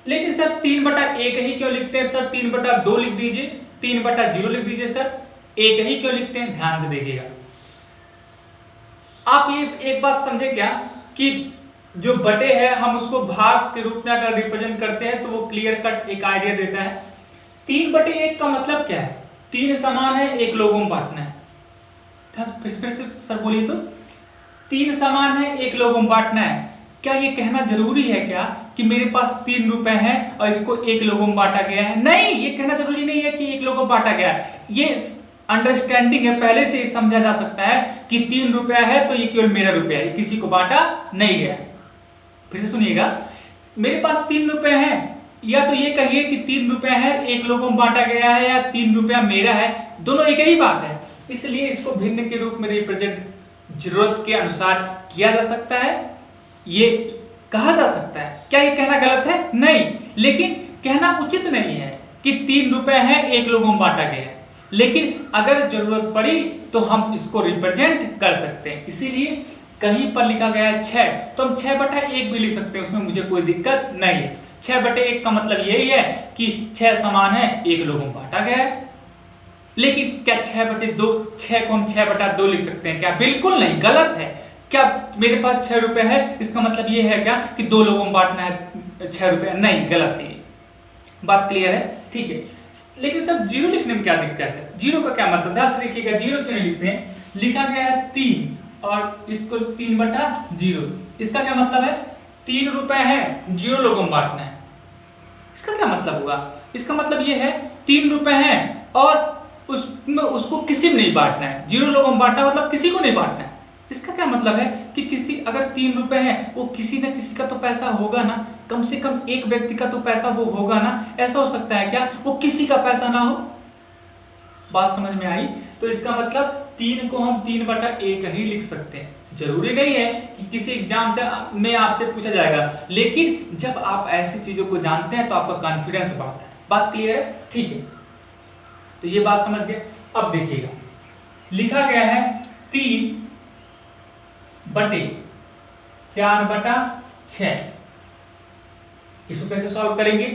A: लेकिन सर 3/1 ही क्यों लिखते हैं सर? 3/2 लिख दीजिए, 3/0 लिख दीजिए सर, 1 ही क्यों लिखते हैं? ध्यान से देखिएगा, आप ये एक बात समझे क्या कि जो बटे है हम उसको भाग के रूप में अगर रिप्रेजेंट करते हैं तो वो क्लियर कट एक आइडिया देता है। 3/1 का मतलब क्या है? 3 समान है, 1 लोगों में बांटना है। फिर से सर बोलिए तो, 3 समान है, 1 लोगों में बांटना है। क्या ये कहना जरूरी है क्या कि मेरे पास 3 रुपए हैं और इसको 1 लोगों में बांटा गया है? नहीं, ये कहना जरूरी नहीं है कि 1 लोगों में बांटा गया है। ये अंडरस्टैंडिंग है, पहले से ही समझा जा सकता है कि 3 रुपया है तो ये केवल मेरा रुपया है, किसी को बांटा नहीं गया। फिर से सुनिएगा, मेरे पास 3 रुपए हैं, या तो ये कहिए कि 3 रुपया है, 1 लोगों में बांटा गया है, या 3 रुपया मेरा है, दोनों एक ही बात है। इसलिए इसको भिन्न के रूप में रिप्रेजेंट जरूरत के अनुसार किया जा सकता है, ये कहा जा सकता है। क्या ये कहना गलत है? नहीं, लेकिन कहना उचित नहीं है कि 3 रुपए हैं, 1 लोगों में बांटा गया है। लेकिन अगर जरूरत पड़ी तो हम इसको रिप्रेजेंट कर सकते हैं। इसीलिए कहीं पर लिखा गया है 6, तो हम 6/1 भी लिख सकते हैं, उसमें मुझे कोई दिक्कत नहीं है। 6/1 का मतलब यही है कि 6 समान है, 1 लोगों में बांटा गया है। लेकिन क्या 6/2, 6 को हम 6/2 लिख सकते हैं क्या? बिल्कुल नहीं, गलत है। क्या मेरे पास 6 रुपए है, इसका मतलब ये है क्या कि 2 लोगों में बांटना है 6 रुपए? नहीं, गलत है। बात क्लियर है? ठीक है। लेकिन सर 0 लिखने में क्या दिक्कत है? 0 का क्या मतलब? ध्यान से देखिएगा, 0 क्यों लिखते हैं? लिखा गया है 3 और इसको 3/0, इसका क्या मतलब है? 3 रुपए है, 0 लोगों में बांटना है। इसका क्या मतलब हुआ? इसका मतलब ये है 3 रुपए हैं और उसको किसी में नहीं बांटना है। 0 लोगों में बांटना मतलब किसी को नहीं बांटना है। इसका क्या मतलब है कि किसी अगर 3 रुपए हैं, वो किसी न किसी का तो पैसा होगा ना, कम से कम एक व्यक्ति का तो पैसा वो होगा ना। ऐसा हो सकता है क्या वो किसी का पैसा ना हो? बात समझ में आई? तो इसका मतलब 3 को हम 3/1 ही लिख सकते हैं। जरूरी नहीं है कि किसी एग्जाम से में आपसे पूछा जाएगा, लेकिन जब आप ऐसी चीजों को जानते हैं तो आपका कॉन्फिडेंस बढ़ता है। बात क्लियर है? ठीक है, तो ये बात समझ गए। अब देखिएगा, लिखा गया है 3/4/6। इसको कैसे सॉल्व करेंगे?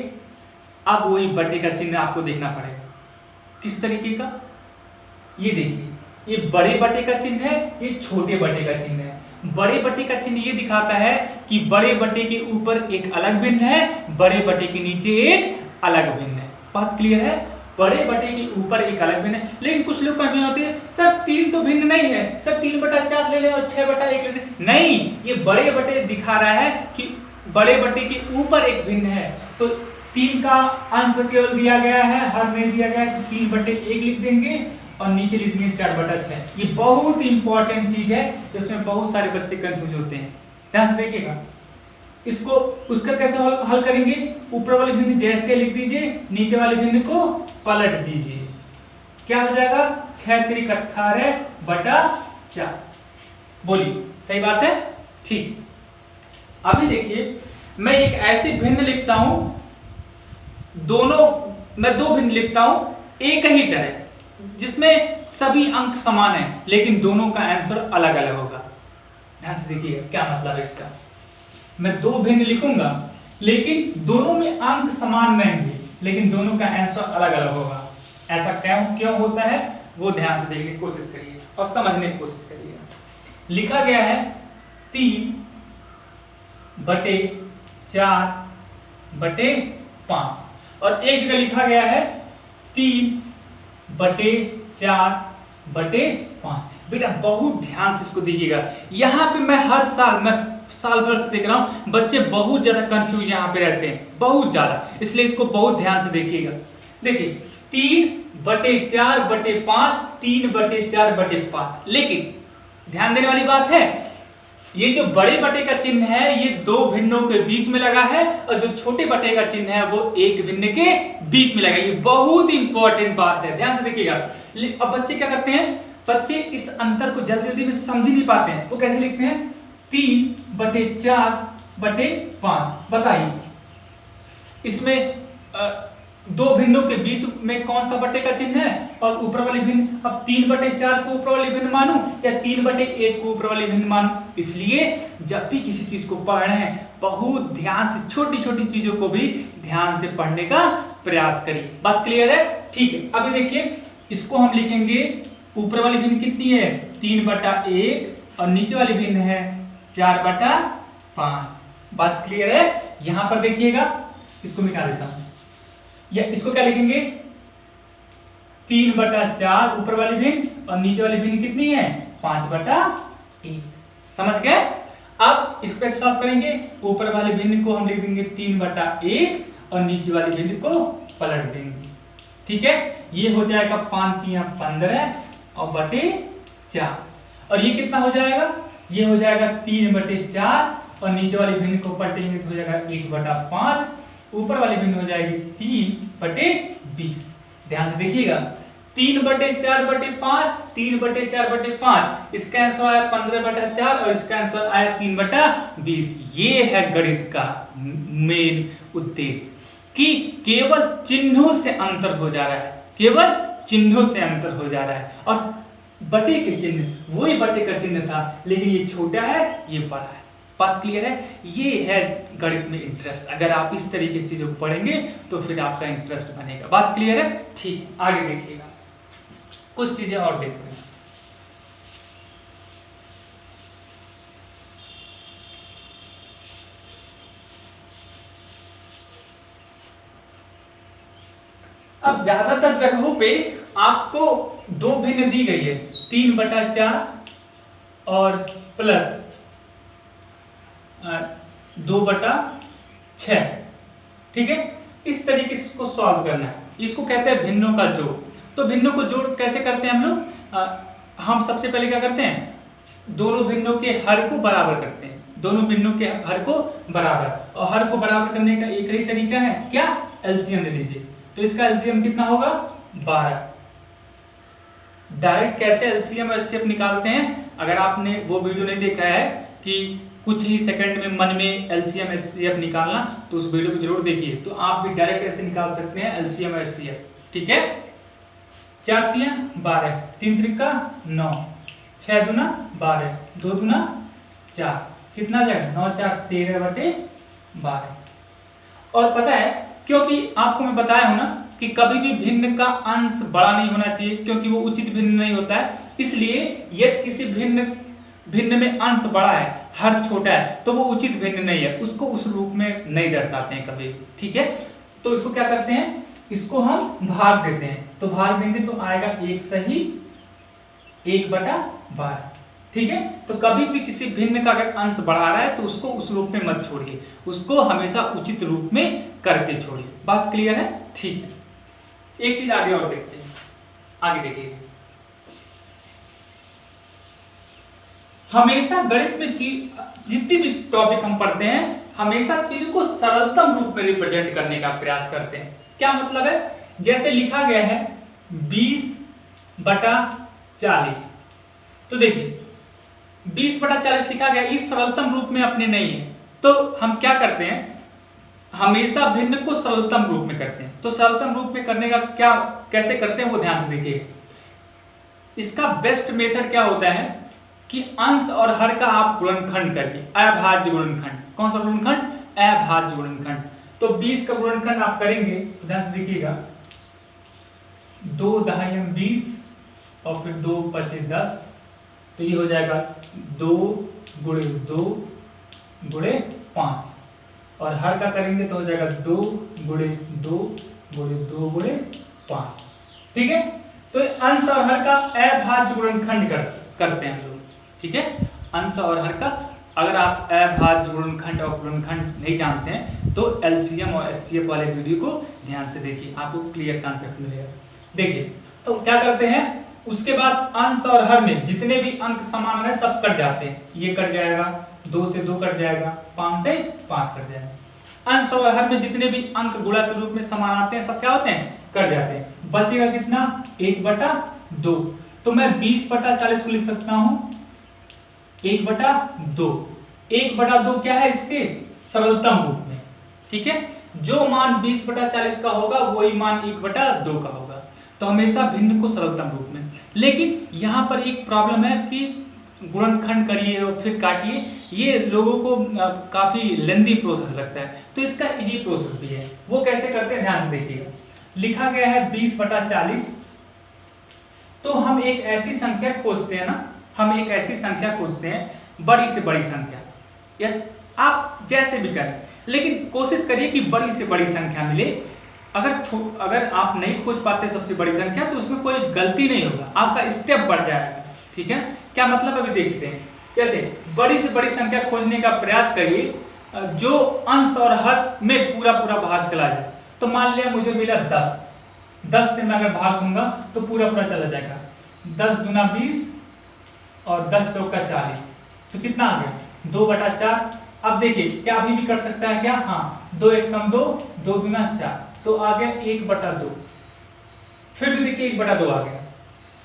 A: अब वही बटे का चिन्ह आपको देखना पड़ेगा। किस तरीके का? ये देखिए, ये बड़े बटे का चिन्ह है, ये छोटे बटे का चिन्ह है। बड़े बटे का चिन्ह ये दिखाता है कि बड़े बटे के ऊपर एक अलग भिन्न है, बड़े बटे के नीचे एक अलग भिन्न है। बात क्लियर है? बड़े बटे के ऊपर एक अलग भिन्न है। लेकिन कुछ लोग कंफ्यूजन होते हैं, सर 3 तो भिन्न नहीं है, सर 3/4 ले लें और 6/1 ले लें। नहीं, ये बड़े बटे दिखा रहा है कि बड़े बटे के ऊपर एक भिन्न है। तो 3 का अंश केवल दिया गया है, हर नहीं दिया गया है, तो 3/1 लिख देंगे और नीचे लिख देंगे 4/6। ये बहुत इंपॉर्टेंट चीज है, जिसमें बहुत सारे बच्चे कंफ्यूज होते हैं। ध्यान से देखिएगा, इसको उसका कैसे हल करेंगे? ऊपर वाले भिन्न जैसे लिख दीजिए, नीचे वाले भिन्न को पलट दीजिए। क्या हो जाएगा? 6×3 18/4। बोलिए, सही बात है? ठीक। अभी देखिए, मैं एक ऐसी भिन्न लिखता हूं, मैं 2 भिन्न लिखता हूं एक ही तरह, जिसमें सभी अंक समान है, लेकिन दोनों का आंसर अलग अलग होगा। ध्यान से देखिए क्या मतलब है इसका। मैं 2 भिन्न लिखूंगा, लेकिन दोनों में अंक समान नहीं होंगे, लेकिन दोनों का आंसर अलग अलग होगा। ऐसा क्यों होता है वो ध्यान से देखने की कोशिश करिए और समझने की कोशिश करिए। लिखा गया है 3/4/5 और एक जगह लिखा गया है 3/4/5। बेटा बहुत ध्यान से इसको देखिएगा। यहाँ पे मैं साल भर से देख रहा हूँ, बच्चे बहुत ज्यादा कंफ्यूज यहाँ पे रहते हैं, बहुत ज्यादा, इसलिए इसको बहुत ध्यान से देखिएगा। देखिए 3/4/5, 3/4/5। लेकिन ध्यान देने वाली बात है, ये जो बड़े बटे का चिन्ह है ये 2 भिन्नों के बीच में लगा है, और जो छोटे बटे का चिन्ह है वो एक भिन्न के बीच में लगा है। ये बहुत इंपॉर्टेंट बात है, ध्यान से देखिएगा। अब बच्चे क्या करते हैं? बच्चे इस अंतर को जल्दी में समझ ही नहीं पाते हैं। वो कैसे लिखते हैं? 3/4/5। बताइए, इसमें दो भिन्नों के बीच में कौन सा बटे का चिन्ह है और ऊपर वाले भिन्न, अब 3/4 को ऊपर वाले भिन्न मानूं या 3/1 को ऊपर वाले भिन्न मानूं। इसलिए जब भी किसी चीज को पढ़ रहे हैं बहुत ध्यान से छोटी छोटी चीजों को भी ध्यान से पढ़ने का प्रयास करिए। बात क्लियर है? ठीक है, अभी देखिए इसको हम लिखेंगे, ऊपर वाली भिन्न कितनी है 3/1 और नीचे वाली भिन्न है 4/5। बात क्लियर है? यहां पर देखिएगा, इसको मिटा देता हूं, या इसको क्या लिखेंगे 3/4 ऊपर वाली भिन्न और नीचे वाली भिन्न कितनी है 5/1। समझ गए? अब इस पे सॉल्व करेंगे, ऊपर वाले भिन्न को हम लिख देंगे 3/1 और नीचे वाली भिन्न को पलट देंगे। ठीक है, ये हो जाएगा 5×3=15 और बटे 4, और ये कितना हो जाएगा, ये हो जाएगा 3/4 और नीचे वाली भिन्न को पलटेंगे तो हो जाएगा 1/5, ऊपर वाली भिन्न हो जाएगी 3/20। ध्यान से देखिएगा, 3/4/5, 3/4/5, इसका आंसर आया 15/4 और इसका आंसर आया 3/20। ये है गणित का मेन उद्देश्य कि केवल चिन्हों से अंतर हो जा रहा है, केवल चिन्हों से अंतर हो जा रहा है, और बटे के चिन्ह वही बटे का चिन्ह था, लेकिन ये छोटा है ये बड़ा है। बात क्लियर है? ये है गणित में इंटरेस्ट। अगर आप इस तरीके से चीजों को पढ़ेंगे तो फिर आपका इंटरेस्ट बनेगा। बात क्लियर है? ठीक, आगे देखिएगा, कुछ चीजें और देखते हैं। अब ज्यादातर जगहों पे आपको दो भिन्न दी गई है, 3/4 और प्लस 2/6। ठीक है, इस तरीके से इसको सॉल्व करना है। इसको कहते हैं भिन्नों का जोड़। तो भिन्नों को जोड़ कैसे करते हैं हम लोग? हम सबसे पहले क्या करते हैं, दोनों भिन्नों के हर को बराबर करते हैं, दोनों भिन्नों के हर को बराबर, और हर को बराबर करने का एक ही तरीका है, क्या? एलसीएम ले लीजिए। तो इसका एलसीएम कितना होगा 12। डायरेक्ट कैसे एलसीएम और एचसीएफ निकालते हैं, अगर आपने वो वीडियो नहीं देखा है कि कुछ ही सेकंड में मन में एलसीएम एचसीएफ निकालना, तो उस वीडियो को जरूर देखिए। तो आप भी डायरेक्ट ऐसे निकाल सकते हैं एलसीएम और एचसीएफ। ठीक है, 4 × 3 = 12, 3 × 3 = 9, 6 × 2 = 12, 2 × 2 = 4, कितना जाएगा 9 × 4 = 13/12। और पता है, क्योंकि आपको मैं बताया हूं ना कि कभी भी भिन्न का अंश बड़ा नहीं होना चाहिए, क्योंकि वो उचित भिन्न नहीं होता है। इसलिए यदि किसी भिन्न में अंश बड़ा है, हर छोटा है, तो वो उचित भिन्न नहीं है, उसको उस रूप में नहीं दर्शाते हैं कभी। ठीक है, तो इसको क्या करते हैं, इसको हम भाग देते हैं। तो भाग देंगे तो आएगा 1 सही 1/12। ठीक है, तो कभी भी किसी भिन्न का अगर अंश बढ़ा रहा है तो उसको उस रूप में मत छोड़िए, उसको हमेशा उचित रूप में करके छोड़िए। बात क्लियर है? ठीक है, एक चीज आगे और देखते हैं, आगे देखिए। हमेशा गणित में जितनी भी टॉपिक हम पढ़ते हैं, हमेशा चीजों को सरलतम रूप में रिप्रेजेंट करने का प्रयास करते हैं। क्या मतलब है? जैसे लिखा गया है 20/40, तो देखिए 20/40 लिखा गया, इस सरलतम रूप में अपने नहीं है, तो हम क्या करते हैं, हमेशा भिन्न को सरलतम रूप में करते हैं। तो सरलतम रूप में करने का क्या कैसे करते हैं वो ध्यान से देखिए। इसका बेस्ट मेथड क्या होता है कि अंश और हर का आप गुणनखंड करके, अभाज्य गुणनखंड। कौन सा गुणनखंड? अभाज्य गुणनखंड। तो 20 का गुणनखंड आप करेंगे तो ध्यान से देखिएगा, 2 10 20 और फिर 2 25 10, तो ये हो जाएगा 2 × 2 × 5, और हर का करेंगे तो हो जाएगा 2 × 2 × 2 × 5। ठीक है, तो अंश और हर का अभाज्य गुणनखंड करते हैं हम लोग। ठीक है, अंश और हर का, अगर आप अभाज्य गुणनखंड और गुणनखंड नहीं जानते हैं तो एलसीएम और एचसीएफ वाले वीडियो को ध्यान से देखिए, आपको क्लियर कॉन्सेप्ट मिलेगा। देखिए, तो क्या करते हैं, उसके बाद अंश और हर में जितने भी अंक समान है सब कट जाते हैं। ये कट जाएगा, 2 से 2 कट जाएगा, 5 से 5 कट जाएगा। अंश और हर में जितने भी अंक गुणा के रूप में समान आते हैं सब क्या होते हैं, कट जाते हैं। बचेगा कितना, 1/2। तो मैं 20/40 को लिख सकता हूँ 1/2। 1/2 क्या है इसके सरलतम रूप में। ठीक है, जो मान 20/40 का होगा वही मान 1/2 का होगा। तो हमेशा भिन्न को सरलतम रूप में। लेकिन यहाँ पर एक प्रॉब्लम है कि गुणनखंड करिए और फिर काटिए, ये लोगों को काफ़ी लेंदी प्रोसेस लगता है। तो इसका इजी प्रोसेस भी है, वो कैसे करते हैं ध्यान से देखिएगा। लिखा गया है 20/40। तो हम एक ऐसी संख्या खोजते हैं ना, हम एक ऐसी संख्या खोजते हैं बड़ी से बड़ी संख्या, या आप जैसे भी करें, लेकिन कोशिश करिए कि बड़ी से बड़ी संख्या मिले। अगर आप नहीं खोज पाते सबसे बड़ी संख्या तो उसमें कोई गलती नहीं होगा, आपका स्टेप बढ़ जाएगा। ठीक है, क्या मतलब अभी देखते हैं। जैसे बड़ी से बड़ी संख्या खोजने का प्रयास करिए जो अंश और हर में पूरा भाग चला जाए। तो मान लिया मुझे मिला 10 से मैं अगर भाग दूंगा तो पूरा चला जाएगा। 10 दूना 20 और 10 चौका 40, तो कितना आ गया 2/4। अब देखिए क्या अभी भी कर सकता है क्या, हाँ 2 1 कम 2, 2 दूना 4, तो आ गया 1/2। फिर भी देखिए 1/2 आ गया।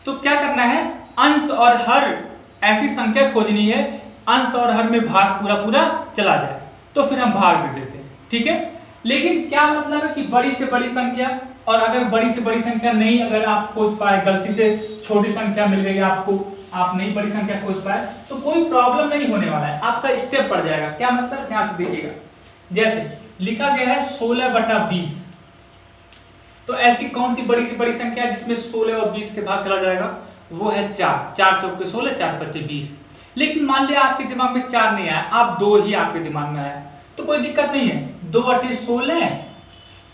A: तो क्या करना है, अंश और हर ऐसी संख्या खोजनी है अंश और हर में भाग पूरा चला जाए, तो फिर हम भाग दे देते हैं। ठीक है, लेकिन क्या मतलब है कि बड़ी से बड़ी संख्या, और अगर बड़ी से बड़ी संख्या नहीं अगर आप खोज पाए, गलती से छोटी संख्या मिल गई आपको, आप नहीं बड़ी संख्या खोज पाए, तो कोई प्रॉब्लम नहीं होने वाला है, आपका स्टेप बढ़ जाएगा। क्या मतलब ध्यान से देखिएगा। जैसे लिखा गया है 16/20, तो ऐसी कौन सी बड़ी से बड़ी संख्या है जिसमें 16 और 20 से भाग चला जाएगा, वो है 4। 4 चौके 16, 4 पच्चे 20। लेकिन मान लिया आपके दिमाग में 4 नहीं आया, आप 2 ही आपके दिमाग में आया, तो कोई दिक्कत नहीं है। 2/16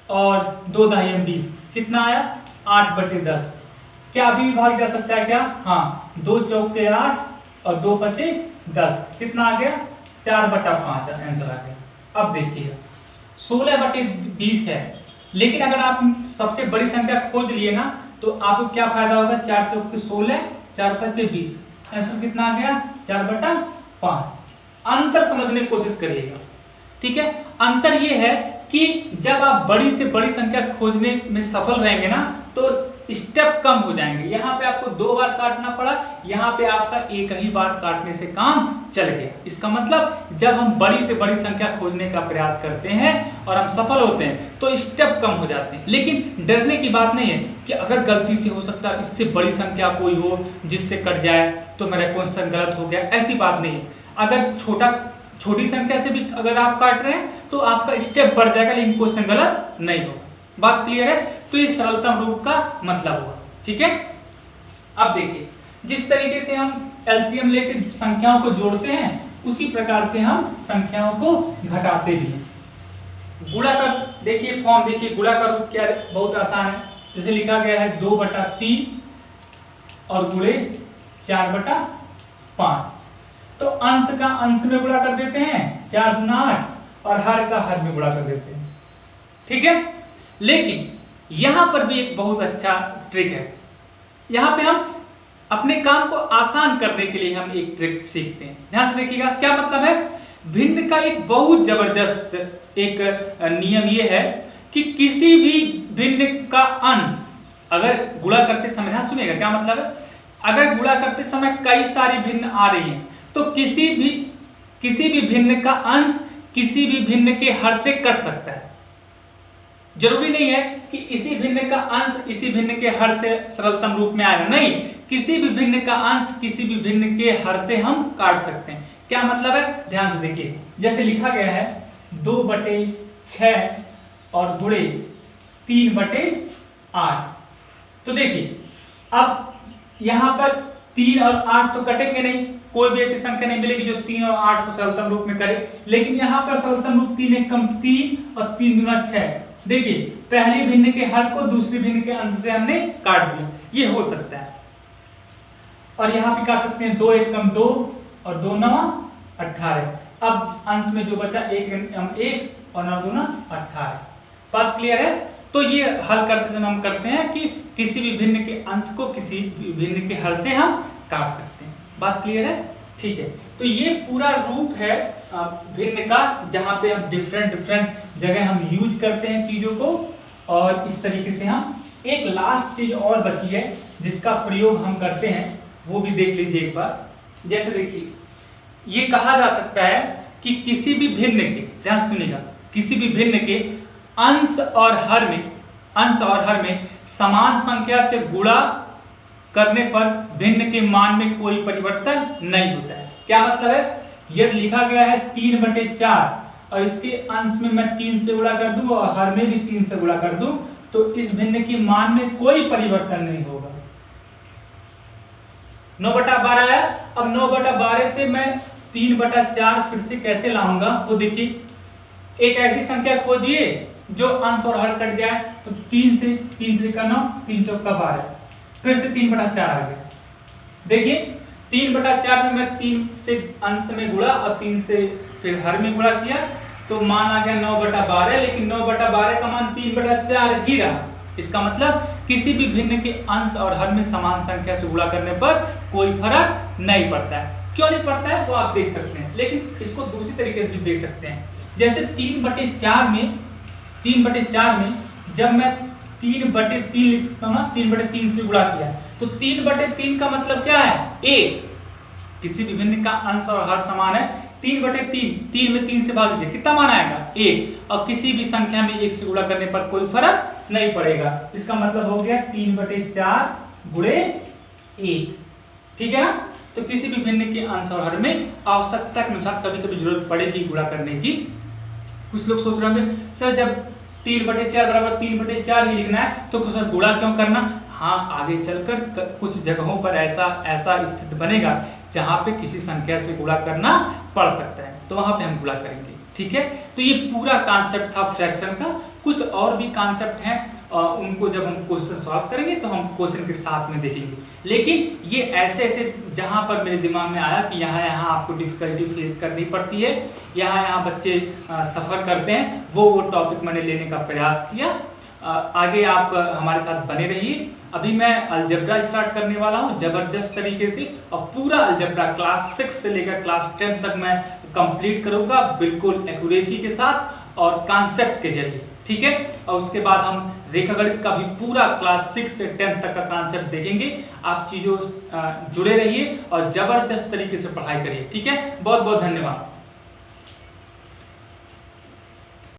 A: और 2 दाहिने 20, कितना आया 8/10। क्या अभी भी भाग जा सकता है क्या, हाँ 2 चौके 8 और 2 पचे 10, कितना आ गया 4/5 आंसर आ गया। अब देखिएगा 16/20 है, लेकिन अगर आप सबसे बड़ी संख्या खोज लिए ना तो आपको क्या फायदा होगा, 4 चौके 16, 4 पचे 20, आंसर कितना आ गया 4/5। अंतर समझने की कोशिश करिएगा। ठीक है, अंतर ये है कि जब आप बड़ी से बड़ी संख्या खोजने में सफल रहेंगे ना तो स्टेप कम हो जाएंगे। यहाँ पे आपको 2 बार काटना पड़ा, यहाँ पे आपका एक ही बार काटने से काम चल गया। इसका मतलब जब हम बड़ी से बड़ी संख्या खोजने का प्रयास करते हैं और हम सफल होते हैं तो स्टेप कम हो जाते हैं। लेकिन डरने की बात नहीं है कि अगर गलती से हो सकता है इससे बड़ी संख्या कोई हो जिससे कट जाए तो मेरा क्वेश्चन गलत हो गया, ऐसी बात नहीं है। अगर छोटी संख्या से भी अगर आप काट रहे हैं तो आपका स्टेप बढ़ जाएगा, लेकिन क्वेश्चन गलत नहीं होगा। बात क्लियर है, तो ये सरलतम रूप का मतलब हुआ। ठीक है, अब देखिए जिस तरीके से हम एलसीएम लेके संख्याओं को जोड़ते हैं उसी प्रकार से हम संख्याओं को घटाते भी हैं। गुणा का देखिए फॉर्म, देखिए गुणा का रूप क्या है, बहुत आसान है। जैसे लिखा गया है 2/3 और गुणे 4/5। तो अंश का अंश में गुणा कर देते हैं 4 दूना 8 और हर का हर में गुणा कर देते हैं। ठीक है, लेकिन यहां पर भी एक बहुत अच्छा ट्रिक है। यहां पे हम अपने काम को आसान करने के लिए हम एक ट्रिक सीखते हैं। ध्यान से देखिएगा क्या मतलब है। भिन्न का एक बहुत जबरदस्त एक नियम ये है कि किसी भी भिन्न का अंश अगर गुणा करते समय, ध्यान सुनिएगा क्या मतलब है, अगर गुणा करते समय कई सारी भिन्न आ रही हैं तो किसी भी भिन्न का अंश किसी भी भिन्न के हर से कट सकता है। जरूरी नहीं है कि इसी भिन्न का अंश इसी भिन्न के हर से सरलतम रूप में आएगा, नहीं, किसी भी भिन्न का अंश किसी भी भिन्न के हर से हम काट सकते हैं। क्या मतलब है, ध्यान से देखिए। जैसे लिखा गया है 2/6 और गुणे 3/8। तो देखिए अब यहां पर 3 और 8 तो कटेंगे नहीं, कोई भी ऐसी संख्या नहीं मिलेगी जो 3 और 8 को सरलतम रूप में करे। लेकिन यहाँ पर सरलतम रूप 3 1 कम 3 और 3 दूना 6। देखिए पहली भिन्न के हर को दूसरी भिन्न के अंश से हमने काट दिया, ये हो सकता है। और यहाँ भी काट सकते हैं 2 1 कम 2 और 2 9 18। अब अंश में जो बचा 1 और 9 दूना 18। बात क्लियर है। तो ये हल करते समय हम करते हैं कि किसी भी भिन्न के अंश को किसी भी भिन्न के हर से हम काट सकते हैं। बात क्लियर है, ठीक है। तो ये पूरा रूप है भिन्न का, जहाँ पे हम डिफरेंट जगह हम यूज करते हैं चीजों को। और इस तरीके से हम एक लास्ट चीज और बची है जिसका प्रयोग हम करते हैं, वो भी देख लीजिए एक बार। जैसे देखिए ये कहा जा सकता है कि किसी भी भिन्न के, ध्यान सुनिएगा, किसी भी भिन्न के अंश और हर में समान संख्या से गुणा करने पर भिन्न के मान में कोई परिवर्तन नहीं होता है। क्या मतलब है? यदि लिखा गया है 3/4 और इसके अंश में मैं 3 से गुणा कर दूं और हर में भी 3 से गुणा कर दूं तो इस भिन्न के मान में कोई परिवर्तन नहीं होगा। 9/12 है। अब 9/12 से मैं 3/4 फिर से कैसे लाऊंगा वो देखिए। एक ऐसी संख्या खोजिए जो अंश और हर कट जाए। तो 3 से 3 3 का 9, 3 चौका 12, फिर से 3/4 आ गया। देखिए 3/4 में मैं 3 से अंश में गुणा और 3 से फिर हर में गुणा किया तो मान आ गया 9/12, लेकिन 9/12 का मान 3/4 ही रहा। इसका मतलब किसी भी भिन्न के अंश और हर में समान संख्या से गुणा करने पर कोई फर्क नहीं पड़ता है। क्यों नहीं पड़ता है वो आप देख सकते हैं, लेकिन इसको दूसरी तरीके से भी देख सकते हैं। जैसे 3/4 में जब मैं 3/3 लिख सकता हूँ ना, 3/3 से गुणा किया तो 3/3 का मतलब क्या है? 1। किसी भी भिन्न का अंश और हर समान है। 3/3, 3 में 3 से भाग दीजिए, कितना मान आएगा? 1। और किसी भी संख्या में 1 से गुणा करने पर कोई फर्क नहीं पड़ेगा। इसका मतलब हो गया 3/4 गुणे 1। ठीक है ना? तो किसी भी भिन्न के अंश और हर में आवश्यकता के अनुसार कभी कभी जरूरत पड़ेगी गुणा करने की। कुछ लोग सोच रहे होंगे सर जब 3/4 बराबर 3/4 ही लिखना है तो सर गुणा क्यों करना? हाँ, आगे चलकर कुछ जगहों पर ऐसा स्थिति बनेगा जहां पे किसी संख्या से गुणा करना पड़ सकता है, तो वहां पे हम गुणा करेंगे। ठीक है, तो ये पूरा कॉन्सेप्ट था फ्रैक्शन का। कुछ और भी कॉन्सेप्ट हैं, उनको जब हम क्वेश्चन सॉल्व करेंगे तो हम क्वेश्चन के साथ में देखेंगे। लेकिन ये ऐसे जहां पर मेरे दिमाग में आया कि यहाँ आपको डिफिकल्टी फेस करनी पड़ती है, यहाँ बच्चे सफ़र करते हैं, वो टॉपिक मैंने लेने का प्रयास किया। आगे आप हमारे साथ बने रहिए। अभी मैं अलजेब्रा स्टार्ट करने वाला हूँ जबरदस्त तरीके से, और पूरा अलजेब्रा क्लास 6 से लेकर क्लास 10 तक मैं कंप्लीट करूँगा बिल्कुल एक्यूरेसी के साथ और कॉन्सेप्ट के जरिए। ठीक है, और उसके बाद हम रेखागणित का भी पूरा क्लास 6 से 10 तक का कॉन्सेप्ट देखेंगे। आप चीज़ों जुड़े रहिए और जबरदस्त तरीके से पढ़ाई करिए। ठीक है, बहुत बहुत धन्यवाद।